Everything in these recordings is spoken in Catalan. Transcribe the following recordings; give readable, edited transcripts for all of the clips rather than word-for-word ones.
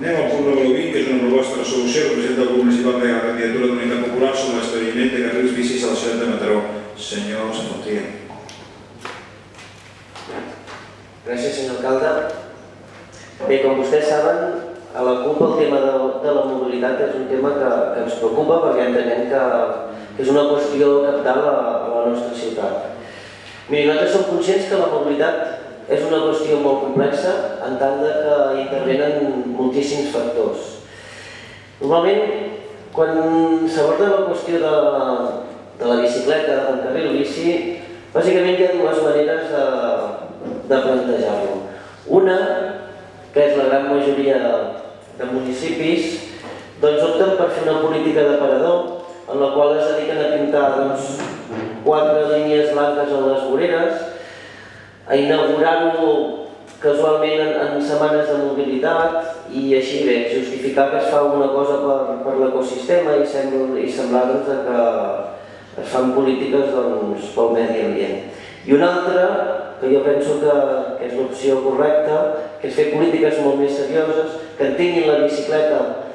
Anem al punt número 20, que és una proposta de resolució que presenta el grup municipal de la candidatura d'Unitat Popular sobre l'establiment de carrils bicis a la ciutat de Mataró. Senyor Safontria. Gràcies, senyor alcalde. Bé, com vostès saben, a la CUP el tema de la mobilitat és un tema que ens preocupa perquè entenem que és una qüestió cabdal a la nostra ciutat. Miri, nosaltres som conscients que la mobilitat és una qüestió molt complexa en tant que intervenen moltíssims factors. Normalment, quan s'aborda la qüestió de la bicicleta, del carril bici, bàsicament hi ha dues maneres de plantejar-lo. Una, que és la gran majoria de municipis, doncs opten per fer una política d'aparador en la qual es dediquen a pintar 4 línies blanques a les voreres, a inaugurar-ho casualment en setmanes de mobilitat i així bé, justificar que es fa alguna cosa per l'ecosistema i semblar que es fan polítiques pel medi ambient. I una altra, que jo penso que és l'opció correcta, que és fer polítiques molt més serioses, que entenguin la bicicleta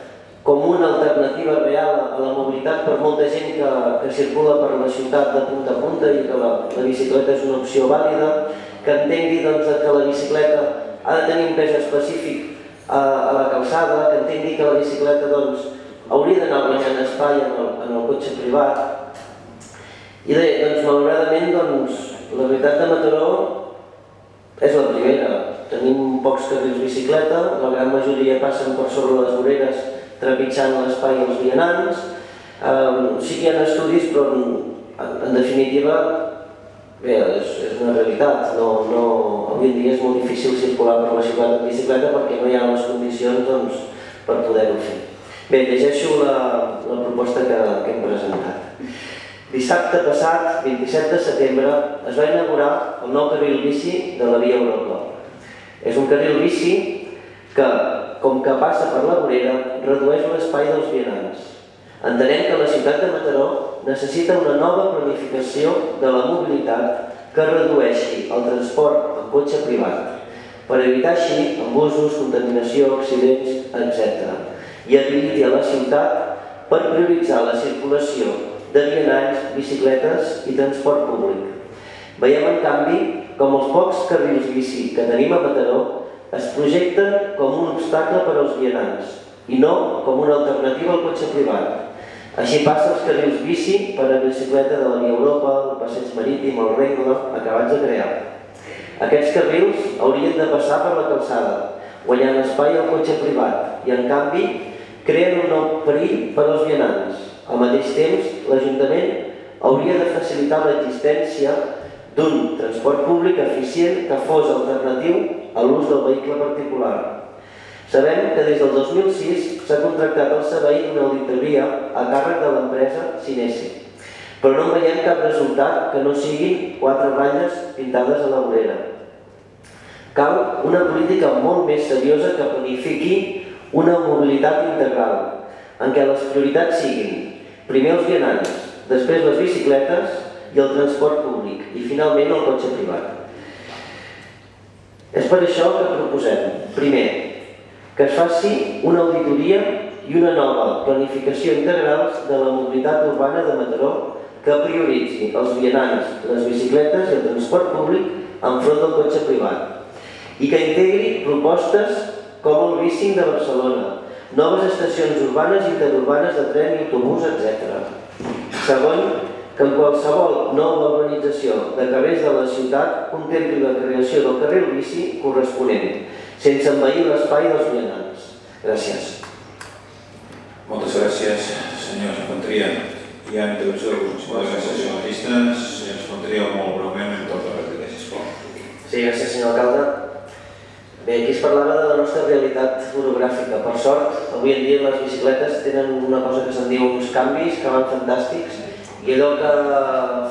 com una alternativa real a la mobilitat per molta gent que circula per la ciutat de punta a punta i que la bicicleta és una opció vàlida, que entengui que la bicicleta ha de tenir un pes específic a la calçada, que entengui que la bicicleta hauria d'anar guanyant espai en el cotxe privat. I bé, malauradament, la veritat de Mataró és la primera. Tenim pocs carrils bicicleta, la gran majoria passen per sobre les voreres trepitjant l'espai als vianants. Sí que hi ha estudis, però en definitiva bé, és una realitat. Avui en dia és molt difícil circular per la ciutat en bicicleta perquè no hi ha les condicions per poder-ho fer. Bé, llegeixo la proposta que hem presentat. Dissabte passat, 27 de setembre, es va inaugurar el nou carril bici de la Via Europa. És un carril bici que, com que passa per la vorera, redueix l'espai dels vianants. Entenem que la ciutat de Mataró necessita una nova planificació de la mobilitat que redueixi el transport en cotxe privat, per evitar així embussos, contaminació, accidents, etc. I habiliti a la ciutat per prioritzar la circulació de vianants, bicicletes i transport públic. Veiem, en canvi, com els pocs carrils bici que tenim a Mataró es projecten com un obstacle per als vianants i no com una alternativa al cotxe privat. Així passa els carrils bici per a bicicleta de la Via Europa, el passeig marítim, el Rengle, acabats de crear. Aquests carrils haurien de passar per la calçada, guanyant espai al cotxe privat, i en canvi creen un nou perill per als vianants. Al mateix temps, l'Ajuntament hauria de facilitar l'existència d'un transport públic eficient que fos alternatiu a l'ús del vehicle particular. Sabem que des del 2006 s'ha contractat el servei d'una auditoria a càrrec de l'empresa Cinesi, però no en veiem cap resultat que no siguin 4 ratlles pintades a la vorera. Cal una política molt més seriosa que planifiqui una mobilitat integral, en què les prioritats siguin primer els vianants, després les bicicletes i el transport públic i finalment el cotxe privat. És per això que proposem, primer, que es faci una auditoria i una nova planificació integrals de la mobilitat urbana de Mataró que prioritzi els vianants, les bicicletes i el transport públic enfront del cotxe privat i que integri propostes com el bicing de Barcelona, noves estacions urbanes i interurbanes de tren i autobús, etc. Segon, que en qualsevol nova urbanització de carrers de la ciutat contempli la creació del carril bici corresponent, sense envair l'espai dels vianants. Gràcies. Moltes gràcies, senyor Safontria. Hi ha intervenció del grup municipal de nacionalistes. Senyor Safontria, molt breument, em torna a repetir, sisplau. Sí, gràcies, senyor alcalde. Bé, aquí es parlava de la nostra realitat orogràfica. Per sort, avui en dia les bicicletes tenen una cosa que se'n diu uns canvis que van fantàstics i allò que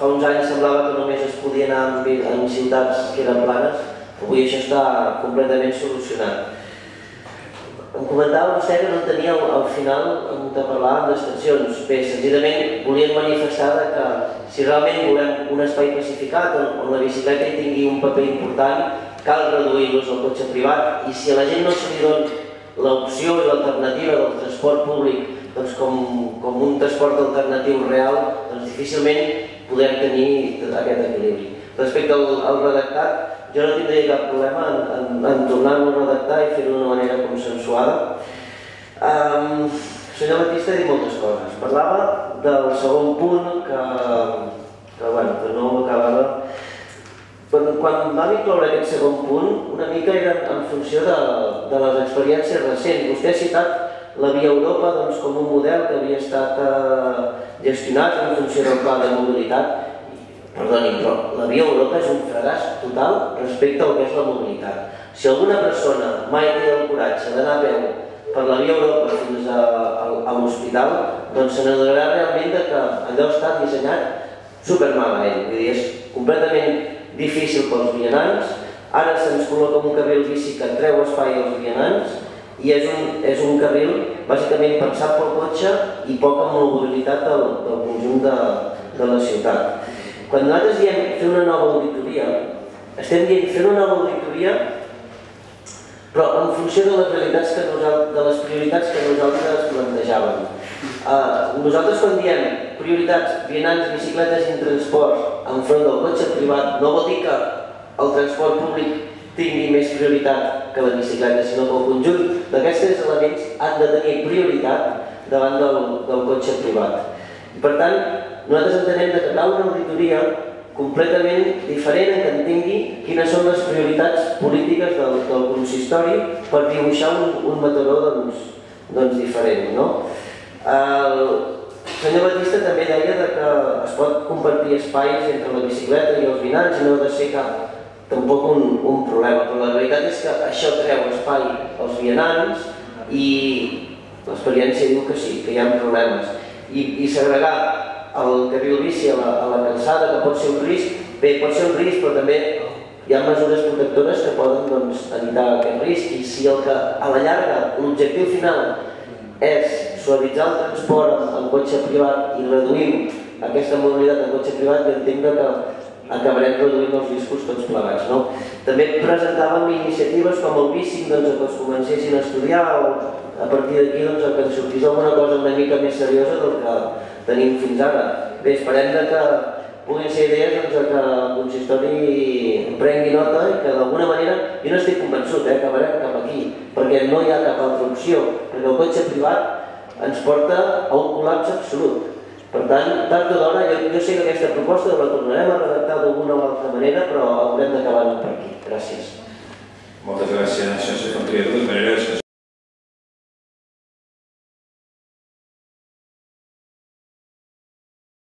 fa uns anys semblava que només es podia anar en ciutats que eren planes, avui això està completament solucionat. Em comentava vostè que no tenia al final de parlar d'extensions. Bé, senzillament volíem manifestar que si realment volem un espai pacificat on la bicicleta hi tingui un paper important, cal reduir l'ús del cotxe privat i si a la gent no se li dona l'opció i l'alternativa del transport públic com un transport alternatiu real, difícilment podem tenir aquest equilibri. Respecte al redactat, jo no tindria cap problema en tornar-lo a redactar i fer-ho d'una manera consensuada. El senyor Batista ha dit moltes coses. Parlava del segon punt que no m'acabava. Quan vam incloure aquest segon punt, una mica era en funció de les experiències recents. Vostè ha citat la Via Europa com un model que havia estat gestionat en funció del pla de mobilitat. Perdoni, però la Via Europa és un fracàs total respecte al que és la mobilitat. Si alguna persona mai té el coratge d'anar a peu per la Via Europa fins a l'hospital, doncs se n'adonarà realment que allò està dissenyat supermalament. És completament difícil pels vianants. Ara se'ns col·loca un carril bici que treu espai als vianants i és un carril bàsicament pensat pel cotxe i poca mobilitat del conjunt de la ciutat. Quan nosaltres diem fer una nova auditoria, estem dient fer una nova auditoria però en funció de les realitats de les prioritats que nosaltres plantejàvem. Nosaltres quan diem prioritats, vianants, bicicletes i transports enfront del cotxe privat, no vol dir que el transport públic tingui més prioritat que la bicicleta, sinó que el conjunt d'aquests tres elements han de tenir prioritat davant del cotxe privat. I per tant, nosaltres entenem que cal una auditoria completament diferent en què entengui quines són les prioritats polítiques del consistori per dibuixar un mataró diferent. El senyor Batista també deia que es pot compartir espais entre la bicicleta i els vianants i no ha de ser tampoc un problema, però la realitat és que això treu espai als vianants i l'experiència diu que sí, que hi ha problemes. I segregar el carril bici a la calçada, que pot ser un risc, bé, pot ser un risc, però també hi ha mesures protectores que poden evitar aquest risc. I si a la llarga l'objectiu final és suavitzar el transport en cotxe privat i reduïm aquesta mobilitat en cotxe privat, jo entenc que acabarem reduint els riscos tots plegats. També presentàvem iniciatives com el bici que els comencessin a estudiar o a partir d'aquí que ens sortís alguna cosa una mica més seriosa del que tenim fins ara. Bé, esperem que puguin ser idees que el consistori prengui nota i que d'alguna manera, jo no estic convençut que acabarem cap aquí, perquè no hi ha cap altra opció, perquè el cotxe privat ens porta a un col·lapse absolut. Per tant, tard o d'hora, jo sé que aquesta proposta la tornarem a redactar d'alguna o altra manera, però haurem d'acabar per aquí. Gràcies. Moltes gràcies, senyor Contreras.